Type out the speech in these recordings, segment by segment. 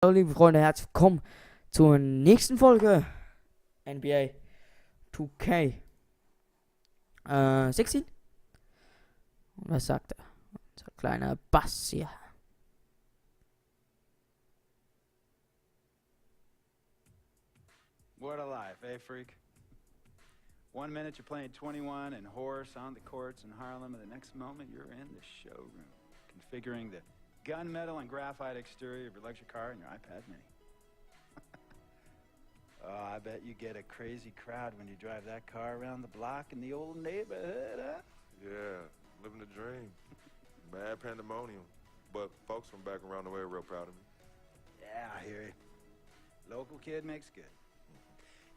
Hallo liebe Freunde, herzlich willkommen zur nächsten Folge NBA 2K 16. Und was sagt er? Unser kleiner Bass hier. What a life, eh, freak? 1 minute you're playing 21 and horse on the courts in Harlem, and the next moment you're in the showroom, configuring the gunmetal and graphite exterior of your luxury car and your iPad mini. Oh, I bet you get a crazy crowd when you drive that car around the block in the old neighborhood, huh? Yeah, living the dream. Mad pandemonium. But folks from back around the way are real proud of me. Yeah, I hear you. Local kid makes good.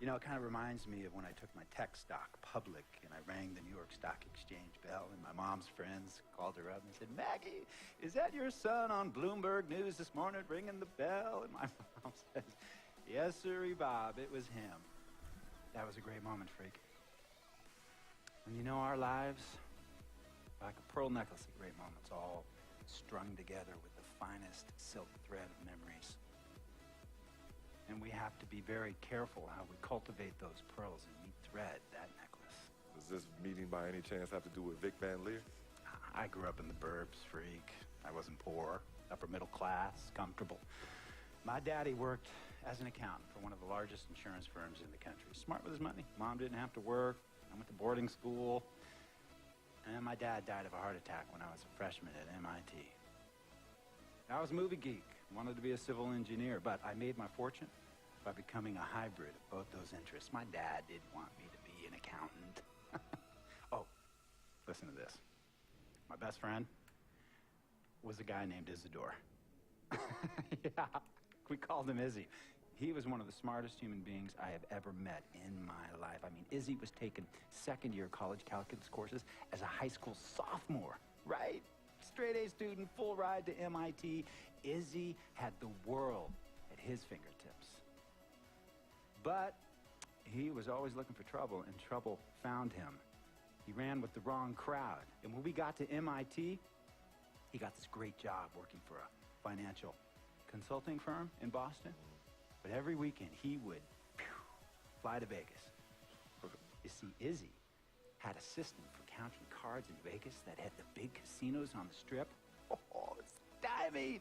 You know, it kind of reminds me of when I took my tech stock public and I rang the New York Stock Exchange bell, and my mom's friends called her up and said, "Maggie, is that your son on Bloomberg News this morning ringing the bell?" And my mom says, "Yes, sirree, Bob, it was him." That was a great moment, freak. And you know, our lives, like a pearl necklace of great moments, all strung together with the finest silk thread of memories. And we have to be very careful how we cultivate those pearls and we thread that necklace. Does this meeting by any chance have to do with Vic Van Leer? I grew up in the burbs, freak. I wasn't poor, upper middle class, comfortable. My daddy worked as an accountant for one of the largest insurance firms in the country. Smart with his money. Mom didn't have to work. I went to boarding school. And my dad died of a heart attack when I was a freshman at MIT. I was a movie geek, wanted to be a civil engineer, but I made my fortune by becoming a hybrid of both those interests. My dad didn't want me to be an accountant. Oh, listen to this. My best friend was a guy named Isidore. Yeah, we called him Izzy. He was one of the smartest human beings I have ever met in my life. I mean, Izzy was taking second-year college calculus courses as a high school sophomore, right? Straight-A student, full ride to MIT. Izzy had the world at his fingertips. But he was always looking for trouble, and trouble found him. He ran with the wrong crowd. And when we got to MIT, he got this great job working for a financial consulting firm in Boston. But every weekend, he would fly to Vegas. You see, Izzy had a system for counting cards in Vegas that had the big casinos on the Strip. Oh, it's diving!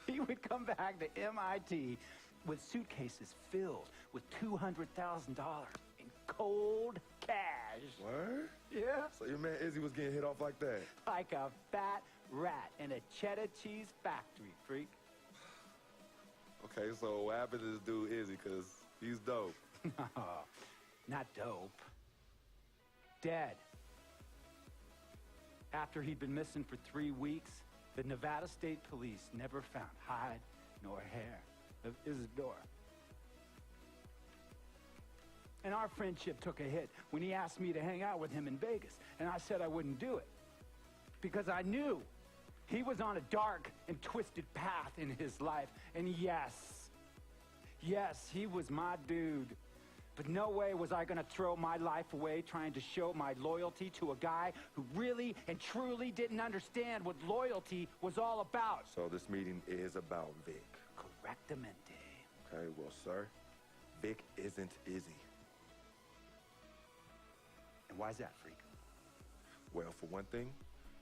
He would come back to MIT with suitcases filled with $200,000 in cold cash. What? Yeah. So your man Izzy was getting hit off like that? Like a fat rat in a cheddar cheese factory, freak. Okay, so what happened to this dude Izzy? Because he's dope. No, not dope. Dead. After he'd been missing for 3 weeks, the Nevada State Police never found hide nor hair of Isidore. And our friendship took a hit when he asked me to hang out with him in Vegas, and I said I wouldn't do it because I knew he was on a dark and twisted path in his life. And yes, he was my dude. But no way was I going to throw my life away trying to show my loyalty to a guy who really and truly didn't understand what loyalty was all about. So this meeting is about Vic. Correctamente. Okay, well, sir, Vic isn't Izzy. And why's that, freak? Well, for one thing,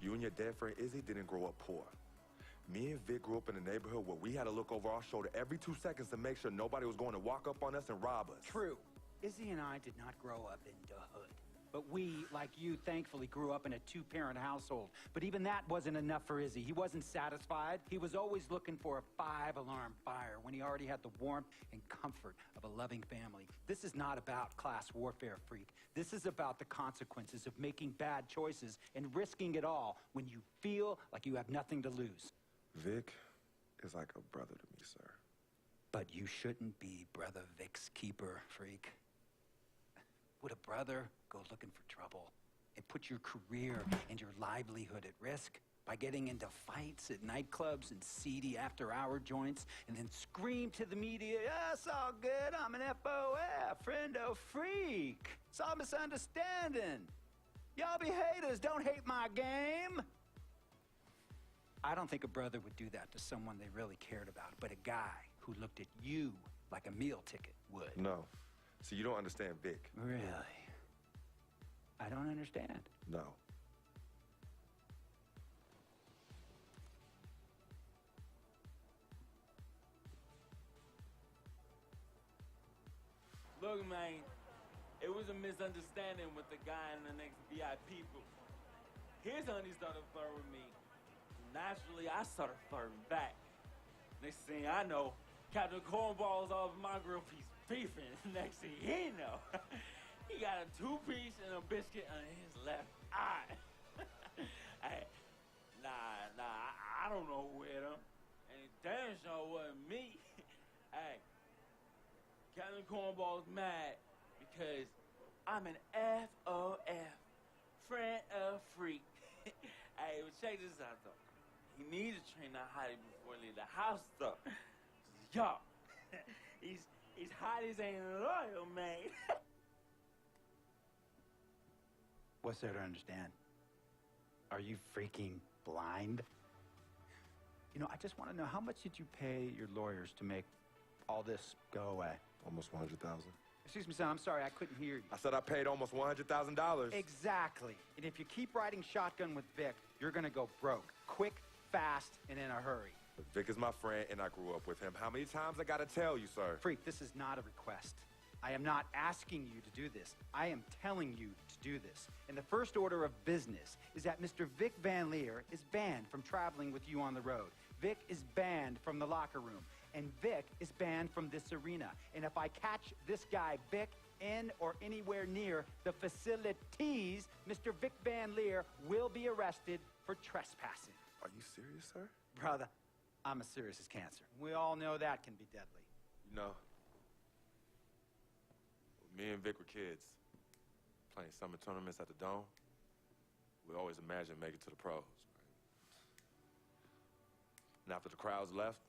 you and your dead friend Izzy didn't grow up poor. Me and Vic grew up in a neighborhood where we had to look over our shoulder every 2 seconds to make sure nobody was going to walk up on us and rob us. True. Izzy and I did not grow up in the hood. But we, like you, thankfully grew up in a 2-parent household. But even that wasn't enough for Izzy. He wasn't satisfied. He was always looking for a 5-alarm fire when he already had the warmth and comfort of a loving family. This is not about class warfare, freak. This is about the consequences of making bad choices and risking it all when you feel like you have nothing to lose. Vic is like a brother to me, sir. But you shouldn't be Brother Vic's keeper, freak. Would a brother go looking for trouble and put your career and your livelihood at risk by getting into fights at nightclubs and seedy after-hour joints and then scream to the media, "Yeah, it's all good, I'm an FOF, friendo freak. It's all misunderstanding. Y'all be haters, don't hate my game." I don't think a brother would do that to someone they really cared about, but a guy who looked at you like a meal ticket would. No. See, you don't understand Vic. Really? I don't understand. No. Look, man, it was a misunderstanding with the guy in the next VIP booth. His honey started flirting with me. Naturally, I started flirting back. Next thing I know, Captain Cornball's off my grill piece beefing. Next thing he know, he got a 2-piece and a biscuit on his left eye. Hey, I don't know who hit him. And it damn sure wasn't me. Hey, Captain Cornball's mad because I'm an FOF, friend of freak. Hey, well, check this out, though. He needs to train that hottie before he leave the house, though. Yo, he's hotties ain't loyal, man. What's there to understand? Are you freaking blind? You know, I just want to know, how much did you pay your lawyers to make all this go away? Almost 100,000. Excuse me, son, I'm sorry, I couldn't hear you. I said I paid almost $100,000. Exactly. And if you keep riding shotgun with Vic, you're gonna go broke. Quick, fast, and in a hurry. But Vic is my friend, and I grew up with him. How many times I gotta tell you, sir? Freak, this is not a request. I am not asking you to do this. I am telling you to do this. And the first order of business is that Mr. Vic Van Leer is banned from traveling with you on the road. Vic is banned from the locker room. And Vic is banned from this arena. And if I catch this guy, Vic, in or anywhere near the facilities, Mr. Vic Van Leer will be arrested for trespassing. Are you serious, sir? Brother, I'm as serious as cancer. We all know that can be deadly. You know, when me and Vic were kids, playing summer tournaments at the Dome, we always imagined making it to the pros. Right? And after the crowds left,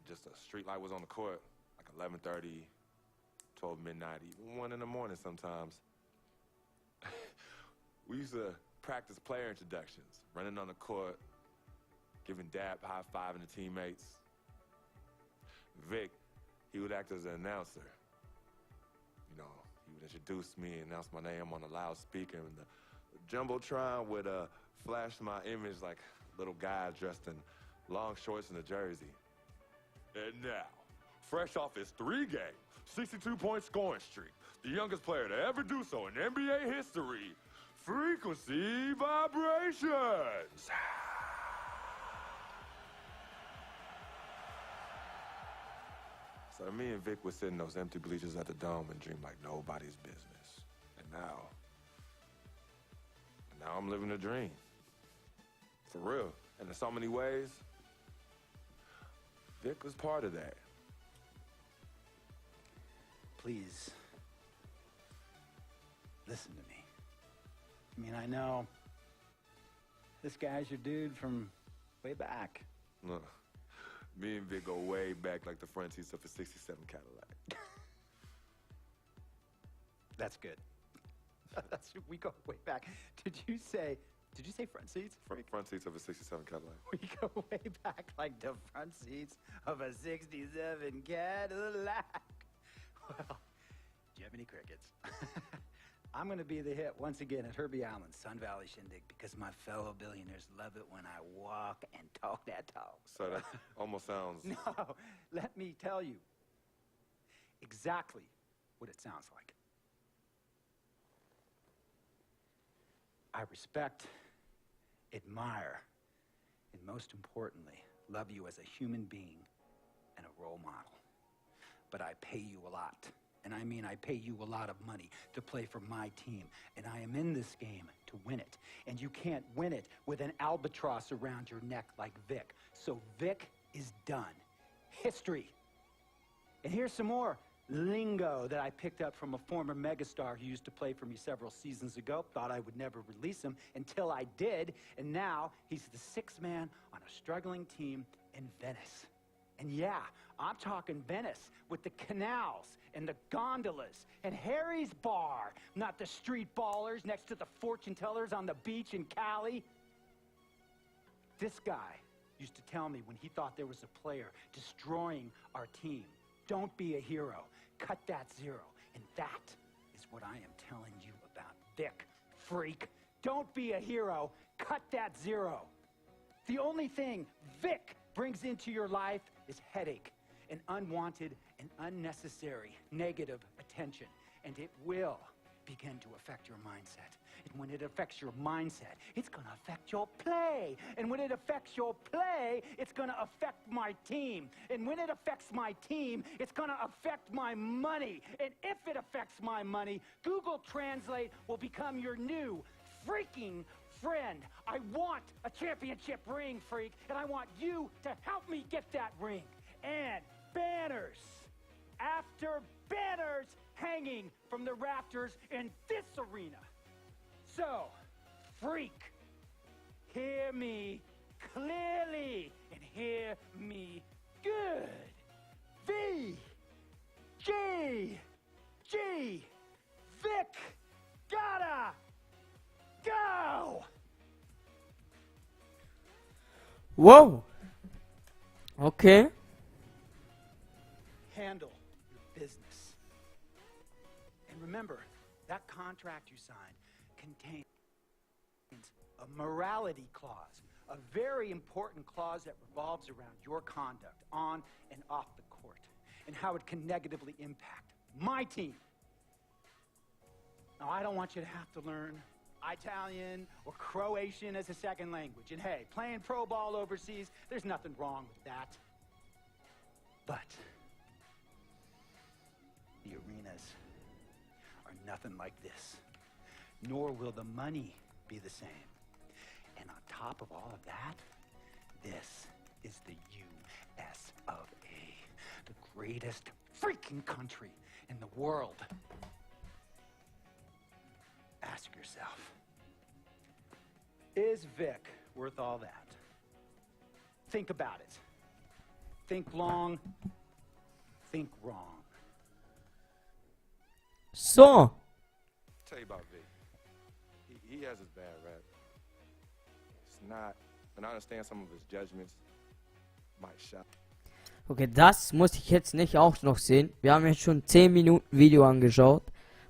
just a street light was on the court, like 11:30, 12 midnight, even 1 in the morning sometimes. We used to practice player introductions, running on the court, giving dap, high-fiving the teammates. Vic, he would act as an announcer. You know, he would introduce me, announce my name on a loudspeaker, and the Jumbotron would flash my image like a little guy dressed in long shorts and a jersey. And now, fresh off his 3-game, 62-point scoring streak, the youngest player to ever do so in NBA history, Frequency Vibrations. So me and Vic would sit in those empty bleachers at the Dome and dream like nobody's business. And now I'm living a dream. For real. And in so many ways, Vic was part of that. Please, listen to me. I mean, I know this guy's your dude from way back. Look, me and Vic go way back like the front seats of a 67 Cadillac. That's good. We go way back. Did you say front seats? Front seats of a 67 Cadillac. We go way back like the front seats of a 67 Cadillac. Well, do you have any crickets? I'm going to be the hit once again at Herbie Allen's Sun Valley Shindig because my fellow billionaires love it when I walk and talk that talk. So that almost sounds... No, let me tell you exactly what it sounds like. I respect, admire, and most importantly, love you as a human being and a role model. But I pay you a lot. And I mean, I pay you a lot of money to play for my team. And I am in this game to win it. And you can't win it with an albatross around your neck like Vic. So Vic is done. History. And here's some more lingo that I picked up from a former megastar who used to play for me several seasons ago. Thought I would never release him until I did. And now he's the sixth man on a struggling team in Venice. And yeah, I'm talking Venice with the canals and the gondolas and Harry's bar, not the street ballers next to the fortune tellers on the beach in Cali. This guy used to tell me when he thought there was a player destroying our team. Don't be a hero. Cut that zero. And that is what I am telling you about Vic, freak. Don't be a hero. Cut that zero. The only thing Vic brings into your life is headache and unwanted and unnecessary negative attention. And it will begin to affect your mindset. And when it affects your mindset, it's going to affect your play. And when it affects your play, it's going to affect my team. And when it affects my team, it's going to affect my money. And if it affects my money, Google Translate will become your new freaking friend. I want a championship ring, freak, and I want you to help me get that ring. And banners after banners hanging from the rafters in this arena. So, freak, hear me clearly and hear me good. V, G, Vic, gotta go! Wow. Okay. Handle your business. And remember, that contract you signed contains a morality clause, a very important clause that revolves around your conduct on and off the court, and how it can negatively impact my team. Now, I don't want you to have to learn Italian or Croatian as a second language. And hey, playing pro ball overseas, there's nothing wrong with that. But the arenas are nothing like this. Nor will the money be the same. And on top of all of that, this is the U.S. of A., the greatest freaking country in the world. Ask yourself, is Vic worth all that? Think about it. Think long, think wrong. So. Tell you about Vic. He has his bad rap. It's not, and I understand some of his judgments might shock. Okay, das muss ich jetzt nicht auch noch sehen. Wir haben jetzt schon 10 Minuten Video angeschaut.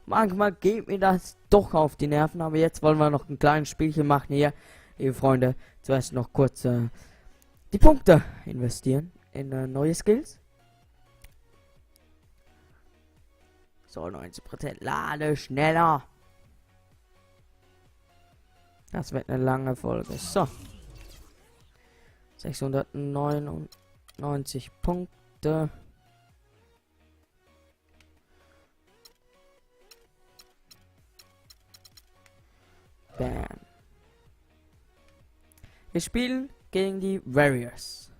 Manchmal geht mir das doch auf die Nerven, aber jetzt wollen wir noch ein kleines Spielchen machen hier, liebe Freunde. Zuerst noch kurz die Punkte investieren in neue Skills. So, 90%. Lade schneller. Das wird eine lange Folge. So. 699 Punkte. Bam. Wir spielen gegen die Warriors.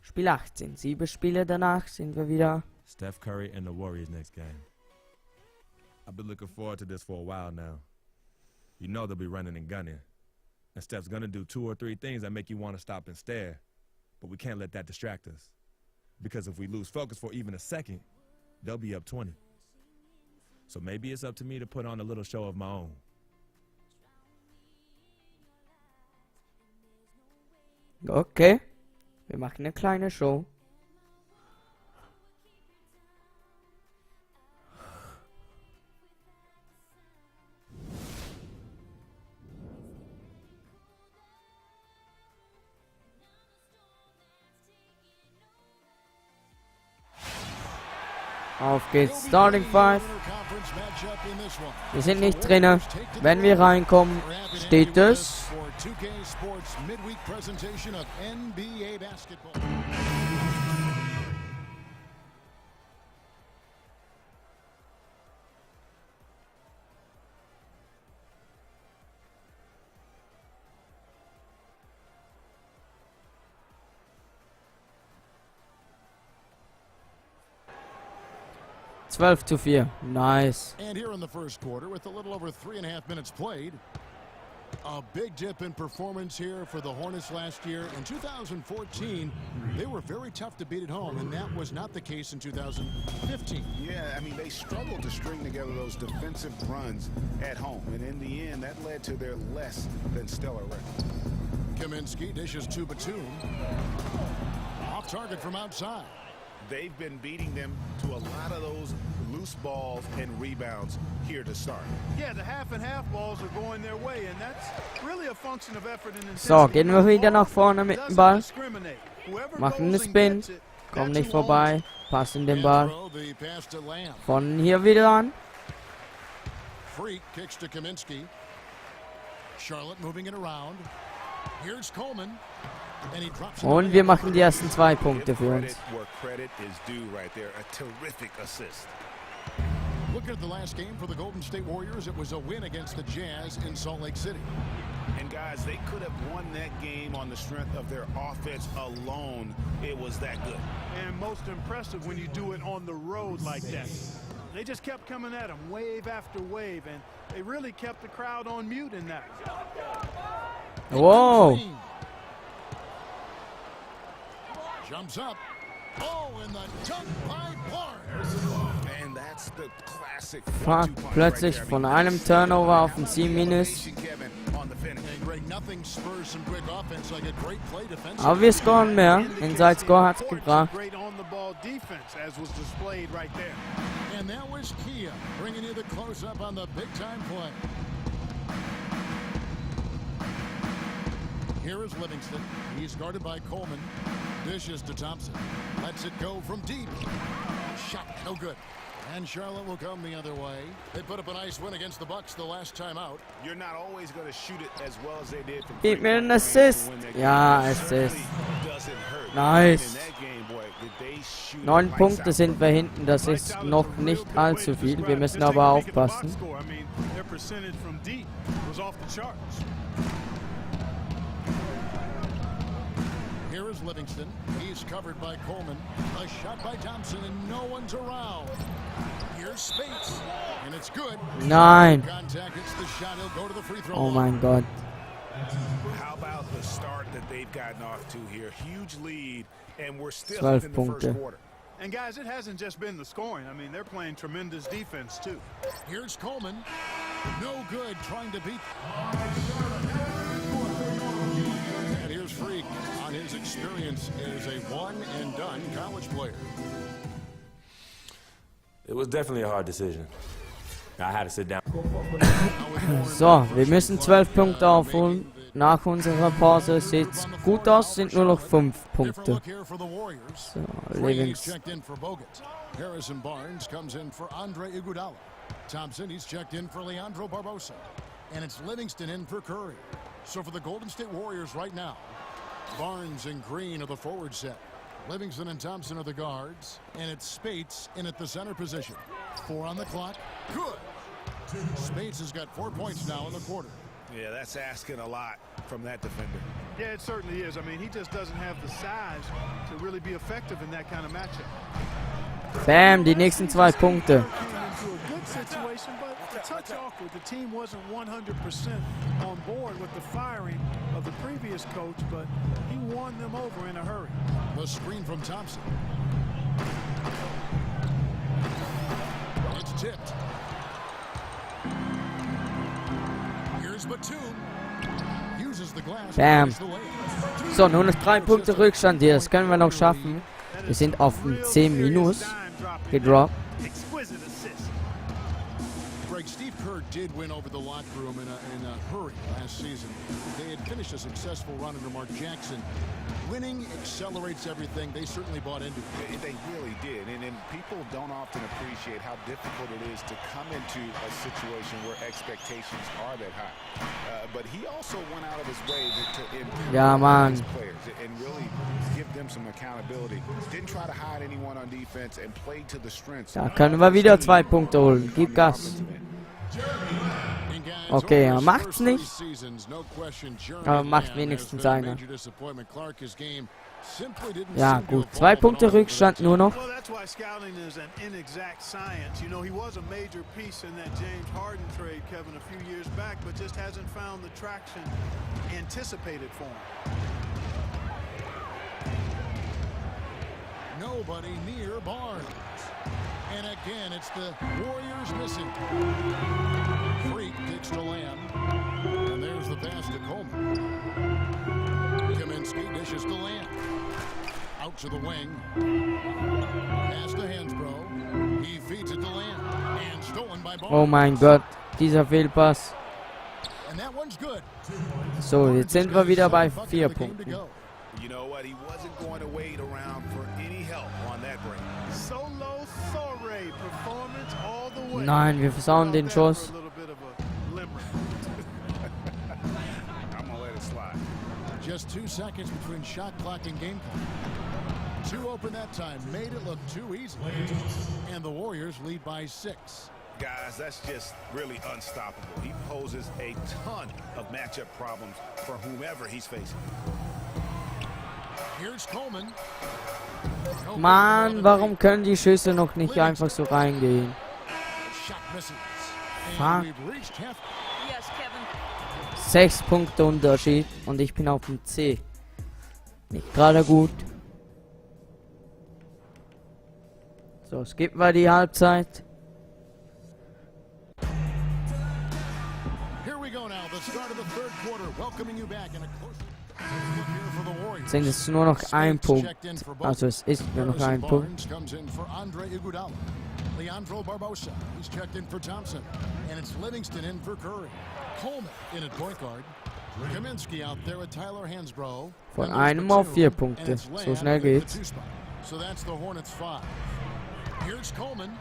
Spiel 18. 7 Spiele danach sind wir wieder. Steph Curry and the Warriors next game. I've been looking forward to this for a while now. You know they'll be running and gunning. And Steph's gonna do 2 or 3 things that make you want to stop and stare. But we can't let that distract us. Because if we lose focus for even a second, they'll be up 20. So maybe it's up to me to put on a little show of my own. Okay. Wir machen eine kleine Show. Auf geht's, Starting 5. Wir sind nicht drinne. Wenn wir reinkommen, steht es. To 4. Nice. And here in the first quarter, with a little over 3.5 minutes played, a big dip in performance here for the Hornets last year. In 2014, they were very tough to beat at home, and that was not the case in 2015. Yeah, I mean, they struggled to string together those defensive runs at home, and in the end, that led to their less than stellar record. Kaminsky dishes to Batum. Off target from outside. They've been beating them to a lot of those loose balls and rebounds here to start. Yeah, the half and half balls are going their way, and that's really a function of effort and intensity. So, gehen wir wieder nach vorne mit dem Ball. Machen einen Spin. Komm nicht vorbei. Passen den Ball. Von hier wieder an. Freak kicks to Kaminsky. Charlotte moving it around. Here's Coleman. And he drops it. Und wir machen die ersten 2 Punkte für uns. Where credit is due right there. A terrific assist. Looking at the last game for the Golden State Warriors, it was a win against the Jazz in Salt Lake City. And guys, they could have won that game on the strength of their offense alone. It was that good. And most impressive when you do it on the road like that. They just kept coming at them, wave after wave, and they really kept the crowd on mute in that. Whoa. Jumps up. Oh, and the dunk by Barnes. And that's the classic. Fuck, plötzlich von einem Turnover auf ein 7-. Aber wir scoren mehr. Inside Score hat's gebracht. Great on the ball defense, as was displayed right there. And that was Kia bringing you the close up on the big time play. Here is Livingston. He's guarded by Coleman. Dishes to Thompson. Lets it go from deep. Shot no good. And Charlotte will come the other way. They put up a nice win against the Bucks the last time out. You're not always going to shoot it as well as they did from Gib mir einen Assist. Ja, Assist. Nice. 9 Punkte sind wir hinten. Das ist noch nicht allzu viel. Wir müssen aber aufpassen. Here is Livingston. He's covered by Coleman. A shot by Thompson, and no one's around. Here's Spates, and it's good. Nein. Contact hits the shot. He'll go to the free throw. Oh mein Gott. How about the start that they've gotten off to here? Huge lead, and we're still 12 in the first Punkte. quarter. And guys, it hasn't just been the scoring. I mean, they're playing tremendous defense too. Here's Coleman. No good trying to beat. And here's Freak on his experience as a one-and-done college player. It was definitely a hard decision. I had to sit down. So, wir müssen 12 Punkte aufholen. Nach unserer Pause sieht's gut aus, sind nur noch 5 Punkte. So, Livingston. Harrison Barnes comes in for Andre Iguodala. Thompson, he's checked in for Leandro Barbosa. And it's Livingston in for Curry. So for the Golden State Warriors right now, Barnes and Green are the forward set. Livingston and Thompson are the guards. And it's Spates in at the center position. 4 on the clock. Good. Spates has got 4 points now in the quarter. Yeah, that's asking a lot from that defender. Yeah, it certainly is. I mean, he just doesn't have the size to really be effective in that kind of matchup. Bam, die nächsten 2 Punkte. Into a good situation, but a touch awkward. The team wasn't 100% on board with the firing of the previous coach, but he won them over in a hurry. The screen from Thompson. It's tipped. Here's Batum. Uses the glass. Bam. So, nur noch 3 Punkte Rückstand hier. Das können wir noch schaffen. Wir sind auf 10- gedroppt. Exquisite assist. Greg, Steve Kerr did win over the locker room in a hurry last season. They had finished a successful run under Mark Jackson. Winning accelerates everything. They certainly bought into it. They really did. And people don't often appreciate how difficult it is to come into a situation where expectations are that high. But he also went out of his way to empower his players and really give them some accountability. Didn't try to hide anyone on defense and played to the strengths. Da können wir wieder 2 Punkte holen. Gib Gas. Okay, er macht's nicht. Aber macht wenigstens einer. Ja, gut. 2 Punkte Rückstand nur noch. Well, that's why scouting is an inexact science. You know, he was a major piece in that James Harden trade, Kevin, a few years back, but just hasn't found the traction anticipated for him. Nobody near Barnes. And again, it's the Warriors missing. Freak kicks to Lamb. And there's the pass to Coleman. Kaminsky dishes to Lamb. Out to the wing. Pass to Hansbrough. He feeds it to Lamb. And stolen by Barnes. Oh mein Gott, dieser Fehlpass. And that one's good. So, jetzt sind wir wieder bei 4 Punkten. You know what? He wasn't going to wait around for any help on that break. Solo Sorey performance all the way. Nein, wir versauen den Schuss. I'm gonna let it slide. Just 2 seconds between shot clock and game clock. 2 open that time, made it look too easy. And the Warriors lead by 6. Guys, that's just really unstoppable. He poses a ton of matchup problems for whomever he's facing. Here's Coleman. Mann, warum können die Schüsse noch nicht einfach so reingehen? Fuck. 6 Punkte Unterschied und ich bin auf dem C. Nicht gerade gut. So, skippen wir die Halbzeit. Sind es nur noch ein Punkt. Also es ist nur noch ein Punkt. Leandro Barbosa, he's checked in for Thompson. And it's Livingston in for Curry. Coleman in at point guard. Kaminsky out there with Tyler Hansbrough. Von einem auf 4 Punkte. So schnell geht's. So that's the Hornets 5. Here's Coleman.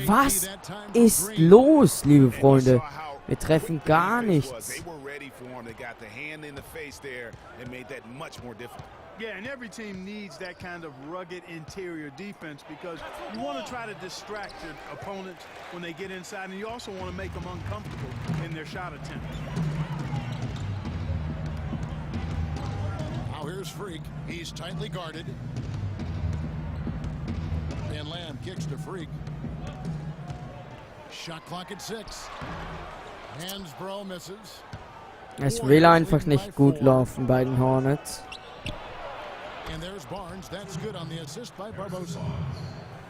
Was ist los, liebe Freunde? Wir treffen gar nichts. Yeah, and every team needs that kind of rugged interior defense because you want to try to distract your opponents when they get inside, and you also want to make them uncomfortable in their shot attempt. Now here's Freak. He's tightly guarded. And Lamb kicks to Freak. Shot clock at 6. Hansbrough misses. Es will einfach nicht gut laufen bei den Hornets. And there's Barnes. That's good on the assist by Barbosa.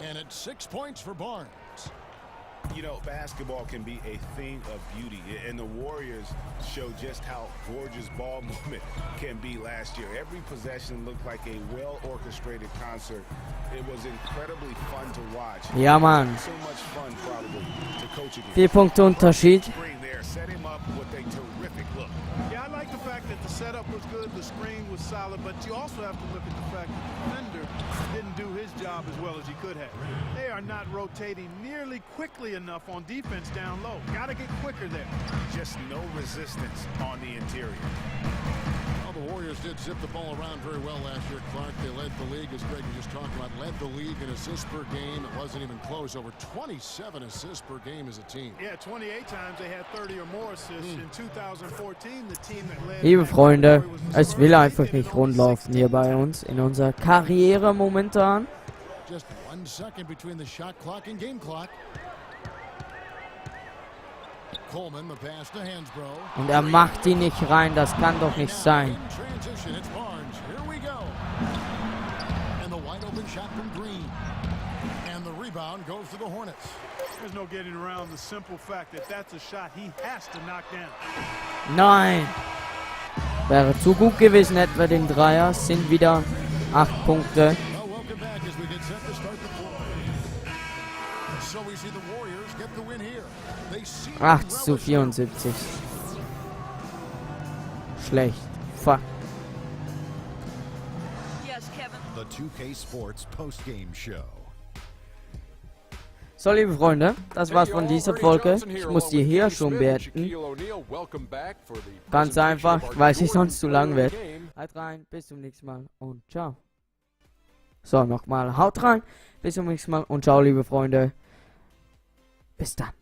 And it's 6 points for Barnes. You know, basketball can be a thing of beauty, and the Warriors show just how gorgeous ball movement can be last year. Every possession looked like a well-orchestrated concert. It was incredibly fun to watch. Ja, Mann. So much fun, probably, to coach against. 4 Punkte Unterschied. Set him up with a terrific look. Yeah, I like the fact that the setup was good, the screen was solid, but you also have to look at the fact that the defender didn't do his job as well as he could have. They are not rotating nearly quickly enough on defense down low. Got to get quicker there. Just no resistance on the interior. Well, the Warriors did zip the ball around very well last year, Clark. They led the league, as Greg was just talking about, led the league in assists per game. It wasn't even close. Over 27 assists per game as a team. Yeah, 28 times they had 30 or more assists. In 2014, the team that led. Liebe Freunde, es will einfach nicht rund laufen hier bei uns in unserer Karriere momentan. Just 1 second between the shot clock and game clock. Coleman, the pass to Hansbrough. Und er macht die nicht rein, das kann doch nicht sein. Transition, it's Barnes. Here we go. And the wide open shot from Green. And the rebound goes to the Hornets. There's no getting around the simple fact that that's a shot he has to knock down. Nein. Wäre zu gut gewesen, hätten wir den Dreier. Sind wieder 8 Punkte. Well, welcome back as we get set to start the fourth. So we see the Warriors get the win here. They see 8:74. Schlecht. Fuck. Yes, Kevin. The 2K Sports Postgame Show. So, liebe Freunde, das war's von dieser Folge. Ich muss die hier schon beenden. Ganz einfach, weil sie sonst zu lang wird. Haut rein, bis zum nächsten Mal und ciao. So, nochmal, haut rein, bis zum nächsten Mal und ciao, liebe Freunde. Bis dann.